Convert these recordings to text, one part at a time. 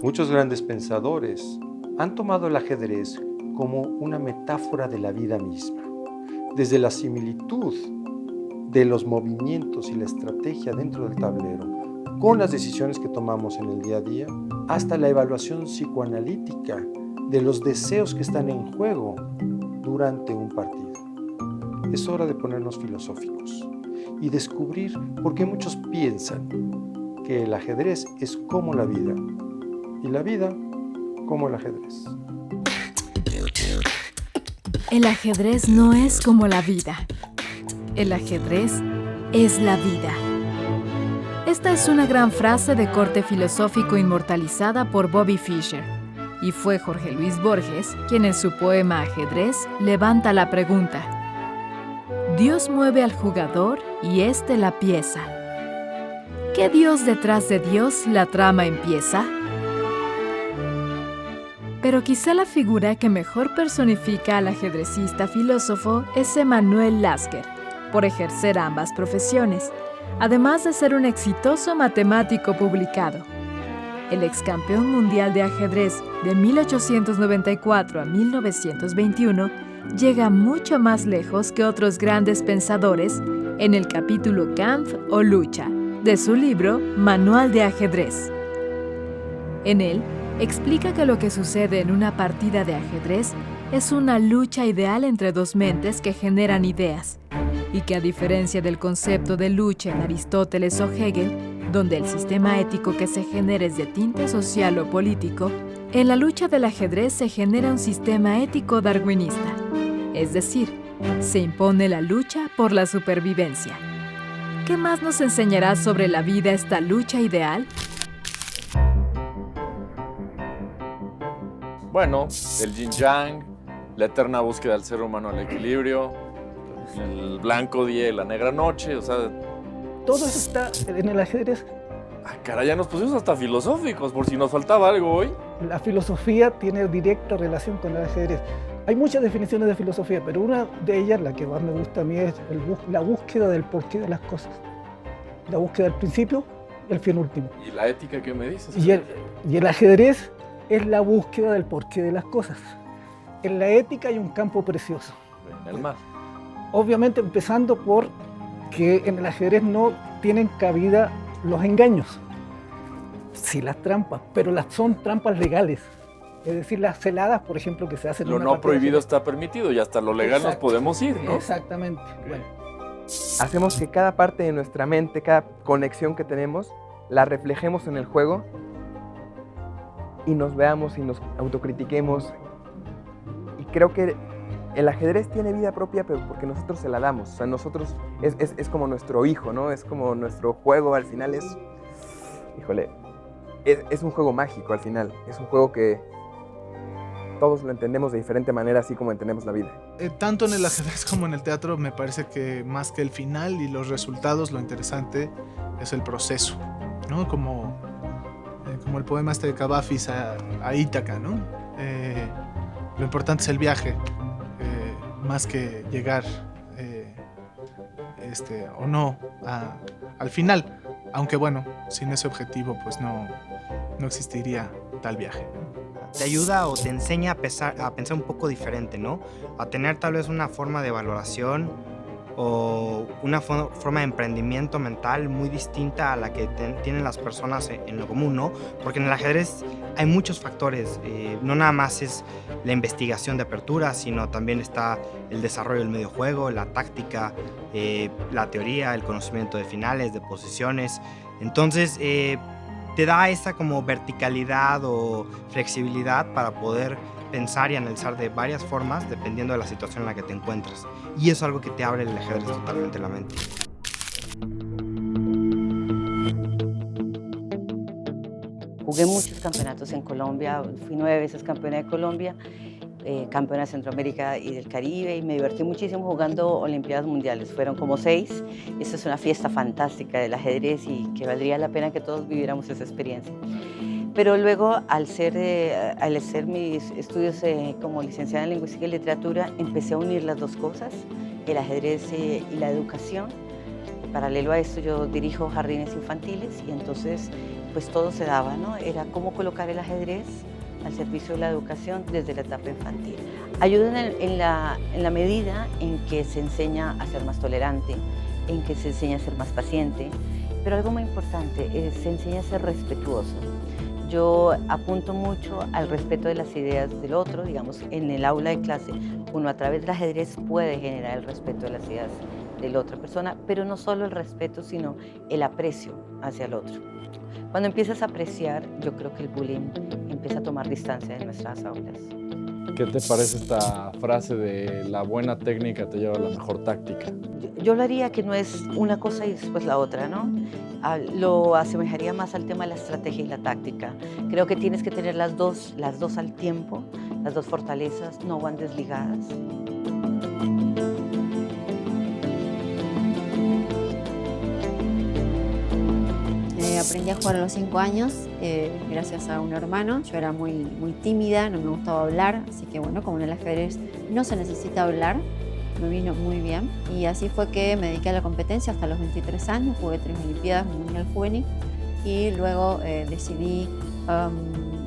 Muchos grandes pensadores han tomado el ajedrez como una metáfora de la vida misma, desde la similitud de los movimientos y la estrategia dentro del tablero con las decisiones que tomamos en el día a día, hasta la evaluación psicoanalítica de los deseos que están en juego durante un partido. Es hora de ponernos filosóficos y descubrir por qué muchos piensan que el ajedrez es como la vida y la vida como el ajedrez. El ajedrez no es como la vida. El ajedrez es la vida. Esta es una gran frase de corte filosófico inmortalizada por Bobby Fischer, y fue Jorge Luis Borges quien en su poema Ajedrez levanta la pregunta: Dios mueve al jugador y éste la pieza. ¿Qué Dios detrás de Dios la trama empieza? Pero quizá la figura que mejor personifica al ajedrecista filósofo es Emanuel Lasker, por ejercer ambas profesiones, además de ser un exitoso matemático publicado. El ex campeón mundial de ajedrez de 1894 a 1921 llega mucho más lejos que otros grandes pensadores en el capítulo Kampf o Lucha de su libro Manual de Ajedrez. En él, explica que lo que sucede en una partida de ajedrez es una lucha ideal entre dos mentes que generan ideas, y que a diferencia del concepto de lucha en Aristóteles o Hegel, donde el sistema ético que se genera es de tinte social o político, en la lucha del ajedrez se genera un sistema ético darwinista, es decir, se impone la lucha por la supervivencia. ¿Qué más nos enseñará sobre la vida esta lucha ideal? Bueno, el yin-yang, la eterna búsqueda del ser humano al equilibrio, el blanco día y la negra noche, o sea... Todo eso está en el ajedrez. Ah, caray, ya nos pusimos hasta filosóficos, por si nos faltaba algo hoy. La filosofía tiene directa relación con el ajedrez. Hay muchas definiciones de filosofía, pero una de ellas, la que más me gusta a mí, es la búsqueda del porqué de las cosas. La búsqueda del principio y el fin último. ¿Y la ética qué me dices? Y el ajedrez es la búsqueda del porqué de las cosas. En la ética hay un campo precioso. En el mar. Obviamente empezando por que en el ajedrez no tienen cabida los engaños. Sí, las trampas, pero son trampas legales. Es decir, las celadas, por ejemplo, que se hacen en Lo una no partida prohibido de está permitido y hasta lo legal nos podemos ir, ¿no? Exactamente. Bueno. Hacemos que cada parte de nuestra mente, cada conexión que tenemos, la reflejemos en el juego y nos veamos y nos autocritiquemos. Y creo que el ajedrez tiene vida propia, pero porque nosotros se la damos. O sea, nosotros es como nuestro hijo, ¿no? Es como nuestro juego, al final es... Híjole, es un juego mágico al final. Es un juego que todos lo entendemos de diferente manera, así como entendemos la vida. Tanto en el ajedrez como en el teatro, me parece que más que el final y los resultados, lo interesante es el proceso, ¿no? Como el poema este de Cavafis a Ítaca, ¿no? Lo importante es el viaje, más que llegar o no al final. Aunque bueno, sin ese objetivo pues no existiría tal viaje. Te ayuda o te enseña a pensar un poco diferente, ¿no? A tener tal vez una forma de valoración o una forma de emprendimiento mental muy distinta a la que tienen las personas en lo común, ¿no? Porque en el ajedrez hay muchos factores, no nada más es la investigación de apertura, sino también está el desarrollo del medio juego, la táctica, la teoría, el conocimiento de finales, de posiciones. Entonces, te da esa como verticalidad o flexibilidad para poder pensar y analizar de varias formas dependiendo de la situación en la que te encuentras. Y eso es algo que te abre el ajedrez totalmente la mente. Jugué muchos campeonatos en Colombia, fui 9 veces campeona de Colombia, campeona de Centroamérica y del Caribe, y me divertí muchísimo jugando Olimpiadas Mundiales. Fueron como 6. Esta es una fiesta fantástica del ajedrez y que valdría la pena que todos viviéramos esa experiencia. Pero luego, al hacer mis estudios como licenciada en Lingüística y Literatura, empecé a unir las dos cosas, el ajedrez y la educación. Paralelo a esto, yo dirijo jardines infantiles y entonces pues todo se daba, ¿no? Era cómo colocar el ajedrez al servicio de la educación desde la etapa infantil. Ayudan en la medida en que se enseña a ser más tolerante, en que se enseña a ser más paciente, pero algo muy importante, se enseña a ser respetuoso. Yo apunto mucho al respeto de las ideas del otro, digamos, en el aula de clase, uno a través del ajedrez puede generar el respeto de las ideas de la otra persona, pero no solo el respeto, sino el aprecio hacia el otro. Cuando empiezas a apreciar, yo creo que el bullying empieza a tomar distancia de nuestras aulas. ¿Qué te parece esta frase de la buena técnica te lleva a la mejor táctica? Yo lo haría que no es una cosa y después la otra, ¿no? Lo asemejaría más al tema de la estrategia y la táctica. Creo que tienes que tener las dos al tiempo, las dos fortalezas no van desligadas. Aprendí a jugar a los 5 años gracias a un hermano. Yo era muy tímida, no me gustaba hablar, así que bueno, como en el ajedrez no se necesita hablar, me vino muy bien. Y así fue que me dediqué a la competencia hasta los 23 años, jugué 3 Olimpiadas Mundial Juvenil y luego decidí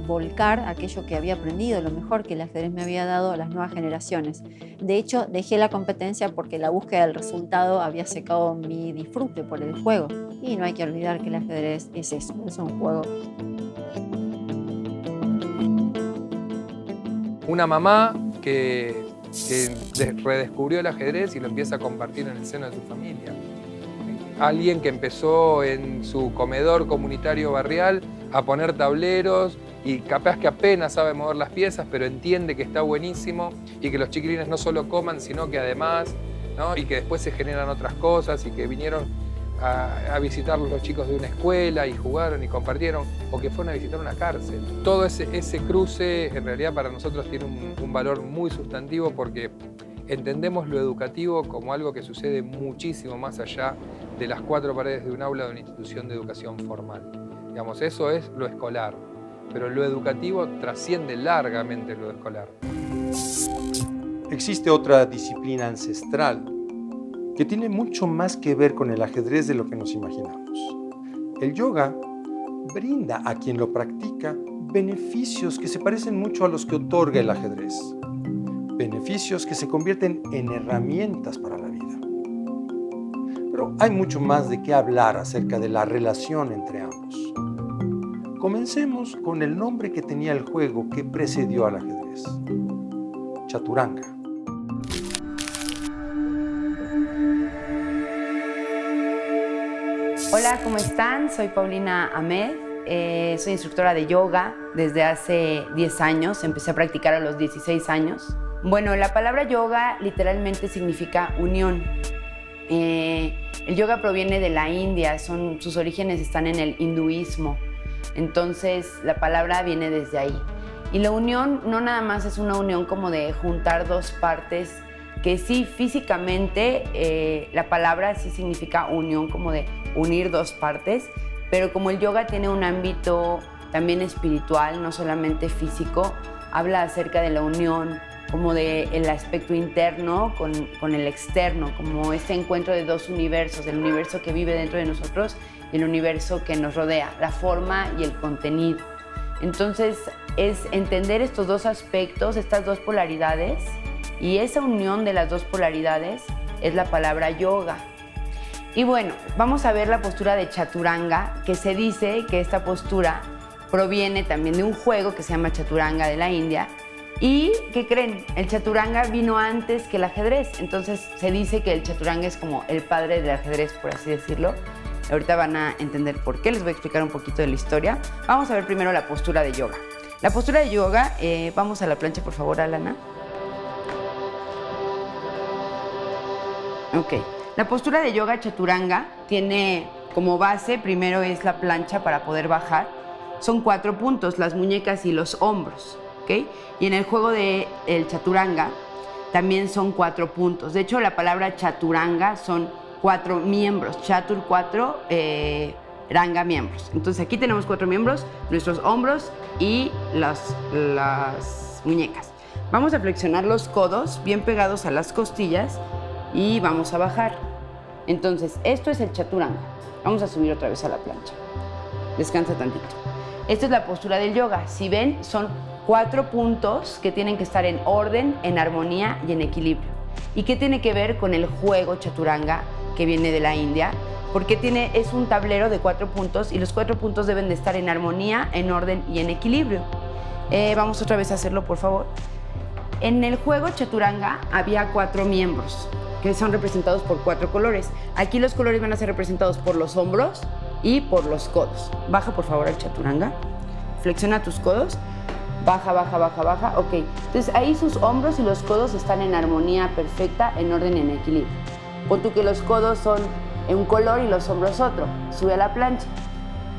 volcar aquello que había aprendido, lo mejor que el ajedrez me había dado a las nuevas generaciones. De hecho, dejé la competencia porque la búsqueda del resultado había secado mi disfrute por el juego. Y no hay que olvidar que el ajedrez es eso, es un juego. Una mamá que redescubrió el ajedrez y lo empieza a compartir en el seno de su familia. Alguien que empezó en su comedor comunitario barrial a poner tableros y capaz que apenas sabe mover las piezas, pero entiende que está buenísimo y que los chiquilines no solo coman, sino que además, ¿no? Y que después se generan otras cosas y que vinieron a visitarlos los chicos de una escuela y jugaron y compartieron, o que fueron a visitar una cárcel. Todo ese cruce en realidad para nosotros tiene un valor muy sustantivo porque entendemos lo educativo como algo que sucede muchísimo más allá de las 4 paredes de un aula de una institución de educación formal. Digamos, eso es lo escolar, pero lo educativo trasciende largamente lo escolar. Existe otra disciplina ancestral que tiene mucho más que ver con el ajedrez de lo que nos imaginamos. El yoga brinda a quien lo practica beneficios que se parecen mucho a los que otorga el ajedrez. Beneficios que se convierten en herramientas para la vida. Pero hay mucho más de qué hablar acerca de la relación entre ambos. Comencemos con el nombre que tenía el juego que precedió al ajedrez: Chaturanga. Hola, ¿cómo están? Soy Paulina Ahmed, soy instructora de yoga desde hace 10 años, empecé a practicar a los 16 años. Bueno, la palabra yoga literalmente significa unión. El yoga proviene de la India, sus orígenes están en el hinduismo, entonces la palabra viene desde ahí. Y la unión no nada más es una unión como de juntar dos partes, que sí, físicamente la palabra sí significa unión, como de unir dos partes, pero como el yoga tiene un ámbito también espiritual, no solamente físico, habla acerca de la unión, como del aspecto interno con el externo, como este encuentro de dos universos, el universo que vive dentro de nosotros y el universo que nos rodea, la forma y el contenido. Entonces es entender estos dos aspectos, estas dos polaridades, y esa unión de las dos polaridades es la palabra yoga. Y bueno, vamos a ver la postura de Chaturanga, que se dice que esta postura proviene también de un juego que se llama Chaturanga de la India. ¿Y qué creen? El Chaturanga vino antes que el ajedrez, entonces se dice que el Chaturanga es como el padre del ajedrez, por así decirlo. Ahorita van a entender por qué, les voy a explicar un poquito de la historia. Vamos a ver primero la postura de yoga. La postura de yoga, vamos a la plancha por favor, Alana. Ok, la postura de yoga Chaturanga tiene como base, primero es la plancha para poder bajar. son 4 puntos, las muñecas y los hombros, ¿ok? Y en el juego del chaturanga también son 4 puntos. De hecho, la palabra chaturanga son 4 miembros, chatur 4, ranga miembros. Entonces aquí tenemos 4 miembros, nuestros hombros y las muñecas. Vamos a flexionar los codos bien pegados a las costillas y vamos a bajar. Entonces, esto es el chaturanga. Vamos a subir otra vez a la plancha. Descansa tantito. Esta es la postura del yoga. Si ven, son 4 puntos que tienen que estar en orden, en armonía y en equilibrio. ¿Y qué tiene que ver con el juego chaturanga que viene de la India? Porque es un tablero de 4 puntos y los 4 puntos deben de estar en armonía, en orden y en equilibrio. Vamos otra vez a hacerlo, por favor. En el juego chaturanga había 4 miembros que son representados por 4 colores. Aquí los colores van a ser representados por los hombros y por los codos. Baja, por favor, al chaturanga. Flexiona tus codos. Baja, baja, baja, baja. Ok. Entonces ahí sus hombros y los codos están en armonía perfecta, en orden y en equilibrio. Pon tú que los codos son un color y los hombros otro. Sube a la plancha.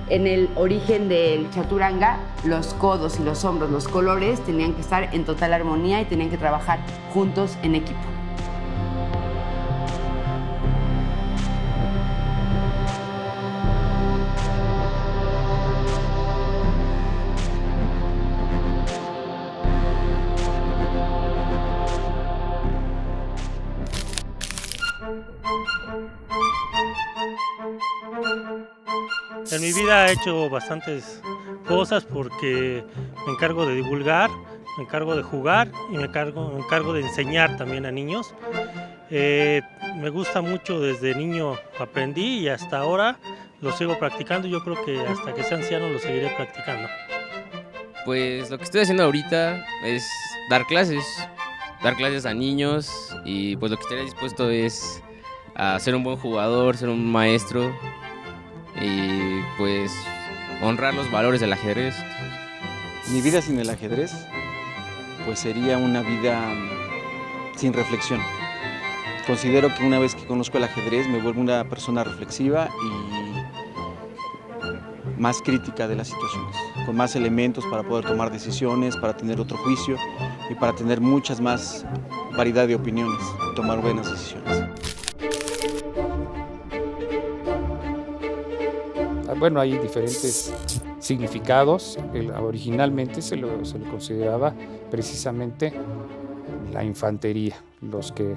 En el origen del chaturanga, los codos y los hombros, los colores, tenían que estar en total armonía y tenían que trabajar juntos en equipo. En mi vida he hecho bastantes cosas porque me encargo de divulgar, me encargo de jugar y me encargo de enseñar también a niños. Me gusta mucho, desde niño aprendí y hasta ahora lo sigo practicando. Yo creo que hasta que sea anciano lo seguiré practicando. Pues lo que estoy haciendo ahorita es dar clases a niños, y pues lo que estaría dispuesto es a ser un buen jugador, ser un maestro y pues honrar los valores del ajedrez. Mi vida sin el ajedrez pues sería una vida sin reflexión. Considero que una vez que conozco el ajedrez me vuelvo una persona reflexiva y más crítica de las situaciones, con más elementos para poder tomar decisiones, para tener otro juicio y para tener muchas más variedad de opiniones y tomar buenas decisiones. Bueno, hay diferentes significados. Originalmente se le consideraba precisamente la infantería, los que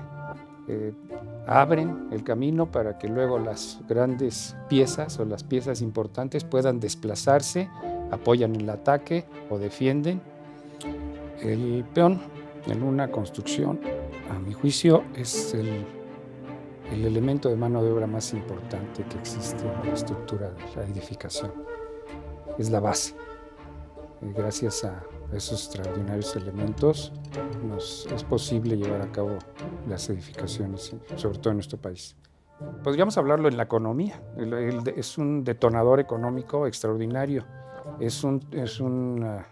abren el camino para que luego las grandes piezas o las piezas importantes puedan desplazarse, apoyan el ataque o defienden. El peón en una construcción, a mi juicio, es el elemento de mano de obra más importante que existe en la estructura de la edificación. Es la base. Gracias a esos extraordinarios elementos es posible llevar a cabo las edificaciones, sobre todo en nuestro país. Podríamos hablarlo en la economía. Es un detonador económico extraordinario. Es una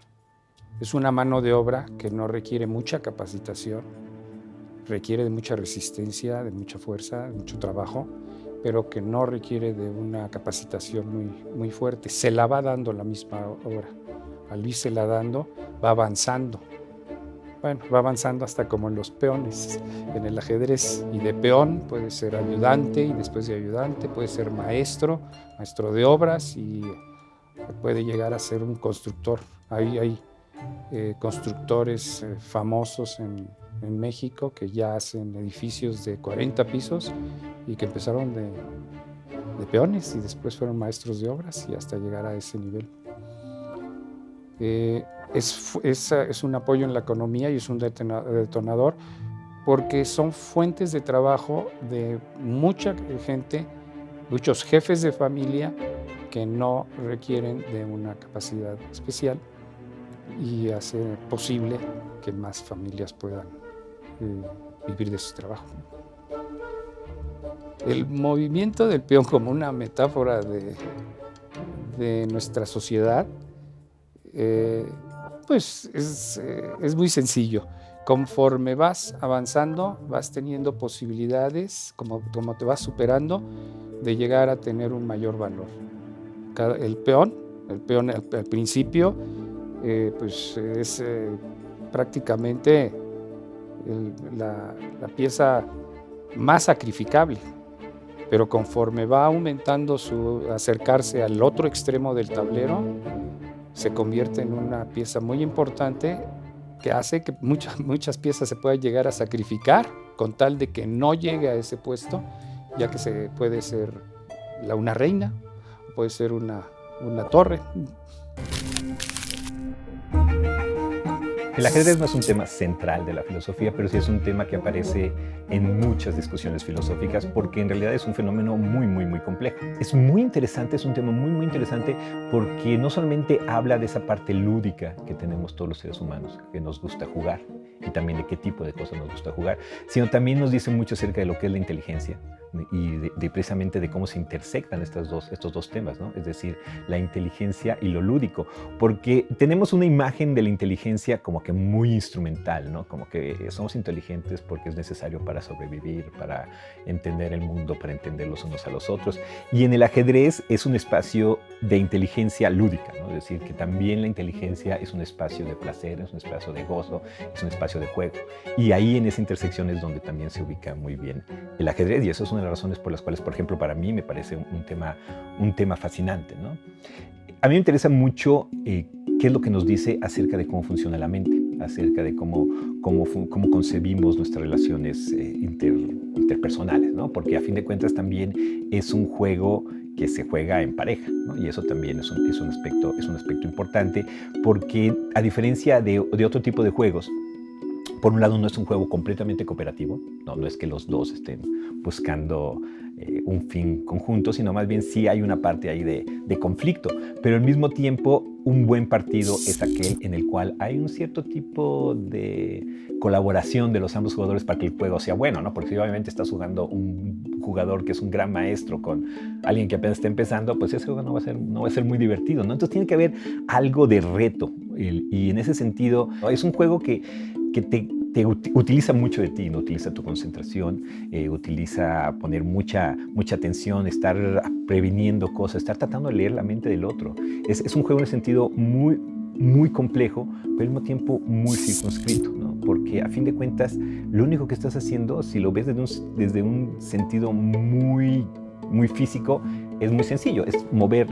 mano de obra que no requiere mucha capacitación, requiere de mucha resistencia, de mucha fuerza, de mucho trabajo, pero que no requiere de una capacitación muy fuerte. Se la va dando la misma obra. Al irse la dando, va avanzando. Bueno, va avanzando hasta como en los peones, en el ajedrez. Y de peón puede ser ayudante, y después de ayudante puede ser maestro de obras, y puede llegar a ser un constructor. Hay constructores famosos en México que ya hacen edificios de 40 pisos y que empezaron de peones y después fueron maestros de obras y hasta llegar a ese nivel. Es un apoyo en la economía y es un detonador porque son fuentes de trabajo de mucha gente, muchos jefes de familia que no requieren de una capacidad especial, y hace posible que más familias puedan vivir de su trabajo. El movimiento del peón como una metáfora de nuestra sociedad, pues es muy sencillo. Conforme vas avanzando, vas teniendo posibilidades, como te vas superando, de llegar a tener un mayor valor. El peón El peón al principio pues es prácticamente la pieza más sacrificable, pero conforme va aumentando su acercarse al otro extremo del tablero, se convierte en una pieza muy importante que hace que muchas piezas se puedan llegar a sacrificar con tal de que no llegue a ese puesto, ya que puede ser una reina, puede ser una torre. El ajedrez no es un tema central de la filosofía, pero sí es un tema que aparece en muchas discusiones filosóficas porque en realidad es un fenómeno muy, muy, muy complejo. Es muy interesante, es un tema muy, muy interesante porque no solamente habla de esa parte lúdica que tenemos todos los seres humanos, que nos gusta jugar y también de qué tipo de cosas nos gusta jugar, sino también nos dice mucho acerca de lo que es la inteligencia y precisamente de cómo se intersectan estos dos temas, ¿no? Es decir, la inteligencia y lo lúdico, porque tenemos una imagen de la inteligencia como que muy instrumental, ¿no? Como que somos inteligentes porque es necesario para sobrevivir, para entender el mundo, para entender los unos a los otros. Y en el ajedrez es un espacio de inteligencia lúdica, ¿no? Es decir, que también la inteligencia es un espacio de placer, es un espacio de gozo, es un espacio de juego. Y ahí en esa intersección es donde también se ubica muy bien el ajedrez, y eso es una de las razones por las cuales, por ejemplo, para mí me parece un tema fascinante, ¿no? A mí me interesa mucho qué es lo que nos dice acerca de cómo funciona la mente, acerca de cómo concebimos nuestras relaciones interpersonales, ¿no? Porque a fin de cuentas también es un juego que se juega en pareja, ¿no? Y eso también es un aspecto importante porque a diferencia de otro tipo de juegos, por un lado no es un juego completamente cooperativo, no es que los dos estén buscando un fin conjunto, sino más bien sí hay una parte ahí de conflicto, pero al mismo tiempo un buen partido es aquel en el cual hay un cierto tipo de colaboración de los ambos jugadores para que el juego sea bueno, ¿no? Porque si obviamente estás jugando un jugador que es un gran maestro con alguien que apenas está empezando, pues ese juego no va a ser muy divertido, ¿no? Entonces tiene que haber algo de reto y en ese sentido es un juego que te utiliza mucho de ti, ¿no? Utiliza tu concentración, utiliza poner mucha atención, estar previniendo cosas, estar tratando de leer la mente del otro. Es un juego en el sentido muy, muy complejo, pero al mismo tiempo muy circunscrito, ¿no? Porque a fin de cuentas, lo único que estás haciendo, si lo ves desde un sentido muy, muy físico, es muy sencillo, es mover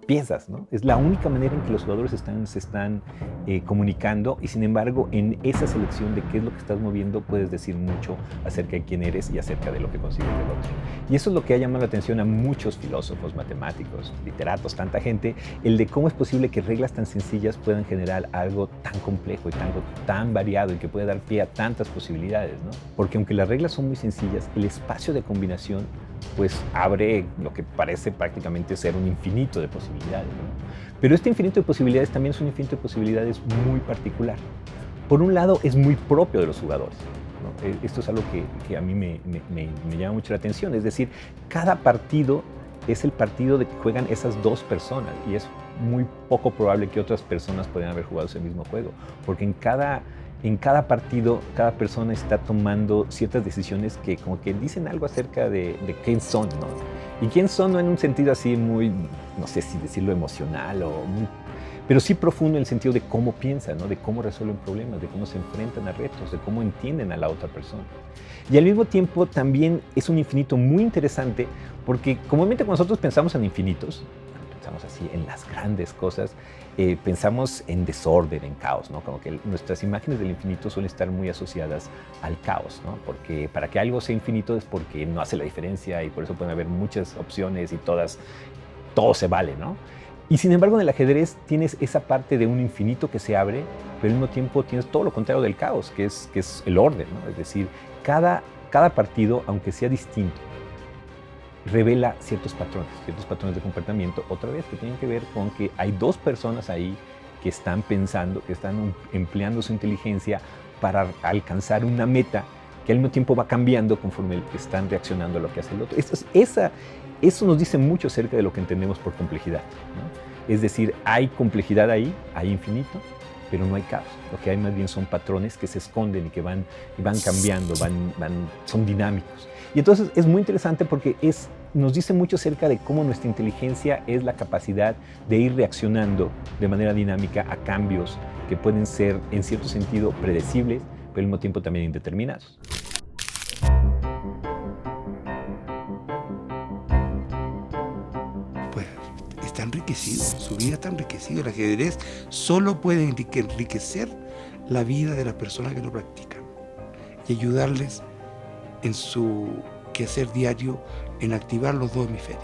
piezas, ¿no? Es la única manera en que los jugadores se están comunicando y sin embargo en esa selección de qué es lo que estás moviendo puedes decir mucho acerca de quién eres y acerca de lo que consigues del otro. Y eso es lo que ha llamado la atención a muchos filósofos, matemáticos, literatos, tanta gente, el de cómo es posible que reglas tan sencillas puedan generar algo tan complejo y tan variado y que puede dar pie a tantas posibilidades, ¿no? Porque aunque las reglas son muy sencillas, el espacio de combinación pues abre lo que parece prácticamente ser un infinito de posibilidades, ¿no? Pero este infinito de posibilidades también es un infinito de posibilidades muy particular. Por un lado, es muy propio de los jugadores, ¿no? Esto es algo que a mí me llama mucho la atención. Es decir, cada partido es el partido de que juegan esas dos personas y es muy poco probable que otras personas puedan haber jugado ese mismo juego, porque en cada partido, cada persona está tomando ciertas decisiones que como que dicen algo acerca de quién son, ¿no? Y quién son no en un sentido así muy, no sé si decirlo emocional pero sí profundo en el sentido de cómo piensan, ¿no? De cómo resuelven problemas, de cómo se enfrentan a retos, de cómo entienden a la otra persona. Y al mismo tiempo también es un infinito muy interesante porque comúnmente cuando nosotros pensamos en infinitos, pensamos así en las grandes cosas, pensamos en desorden, en caos, ¿no? Como que nuestras imágenes del infinito suelen estar muy asociadas al caos, ¿no? Porque para que algo sea infinito es porque no hace la diferencia y por eso pueden haber muchas opciones y todo se vale, ¿no? Y sin embargo en el ajedrez tienes esa parte de un infinito que se abre, pero al mismo tiempo tienes todo lo contrario del caos, que es el orden, ¿no? Es decir, cada partido, aunque sea distinto, revela ciertos patrones de comportamiento, otra vez que tienen que ver con que hay dos personas ahí que están pensando, que están empleando su inteligencia para alcanzar una meta que al mismo tiempo va cambiando conforme están reaccionando a lo que hace el otro. Eso nos dice mucho acerca de lo que entendemos por complejidad, ¿no? Es decir, hay complejidad ahí, hay infinito, pero no hay caos. Lo que hay más bien son patrones que se esconden y que van cambiando, son dinámicos. Y entonces es muy interesante porque es nos dice mucho acerca de cómo nuestra inteligencia es la capacidad de ir reaccionando de manera dinámica a cambios que pueden ser, en cierto sentido, predecibles, pero al mismo tiempo también indeterminados. Pues está enriquecido, su vida está enriquecida. El ajedrez solo puede enriquecer la vida de las personas que lo practican y ayudarles en su quehacer diario en activar los dos hemisferios.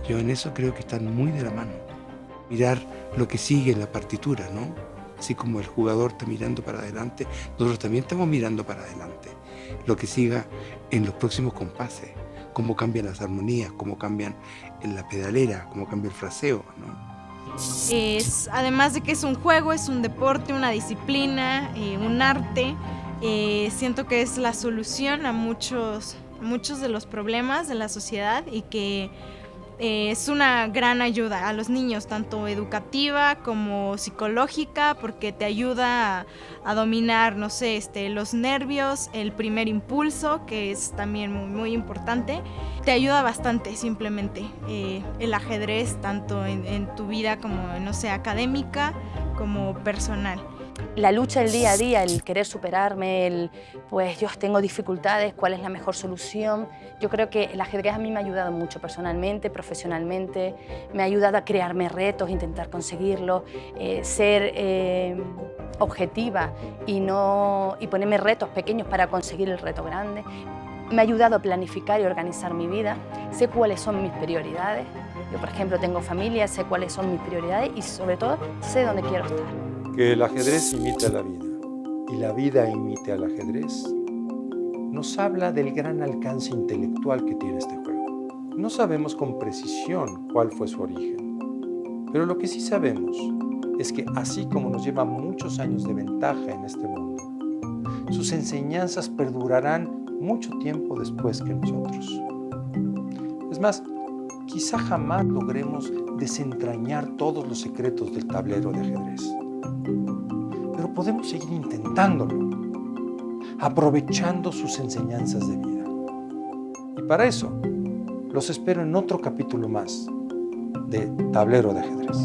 Yo en eso creo que están muy de la mano. Mirar lo que sigue en la partitura, ¿no? Así como el jugador está mirando para adelante, nosotros también estamos mirando para adelante. Lo que siga en los próximos compases, cómo cambian las armonías, cómo cambian en la pedalera, cómo cambia el fraseo, ¿no? Además de que es un juego, es un deporte, una disciplina, un arte. Siento que es la solución a muchos de los problemas de la sociedad y que es una gran ayuda a los niños, tanto educativa como psicológica, porque te ayuda a dominar, no sé, los nervios, el primer impulso, que es también muy, muy importante. Te ayuda bastante simplemente el ajedrez, tanto en tu vida como, no sé, académica como personal. La lucha del día a día, el querer superarme, pues yo tengo dificultades, ¿cuál es la mejor solución? Yo creo que el ajedrez a mí me ha ayudado mucho personalmente, profesionalmente, me ha ayudado a crearme retos, intentar conseguirlos, ser objetiva y ponerme retos pequeños para conseguir el reto grande. Me ha ayudado a planificar y organizar mi vida, sé cuáles son mis prioridades. Yo, por ejemplo, tengo familia, sé cuáles son mis prioridades y sobre todo sé dónde quiero estar. Que el ajedrez imite a la vida y la vida imite al ajedrez nos habla del gran alcance intelectual que tiene este juego. No sabemos con precisión cuál fue su origen, pero lo que sí sabemos es que así como nos lleva muchos años de ventaja en este mundo, sus enseñanzas perdurarán mucho tiempo después que nosotros. Es más, quizá jamás logremos desentrañar todos los secretos del tablero de ajedrez. Pero podemos seguir intentándolo, aprovechando sus enseñanzas de vida. Y para eso, los espero en otro capítulo más de Tablero de Ajedrez.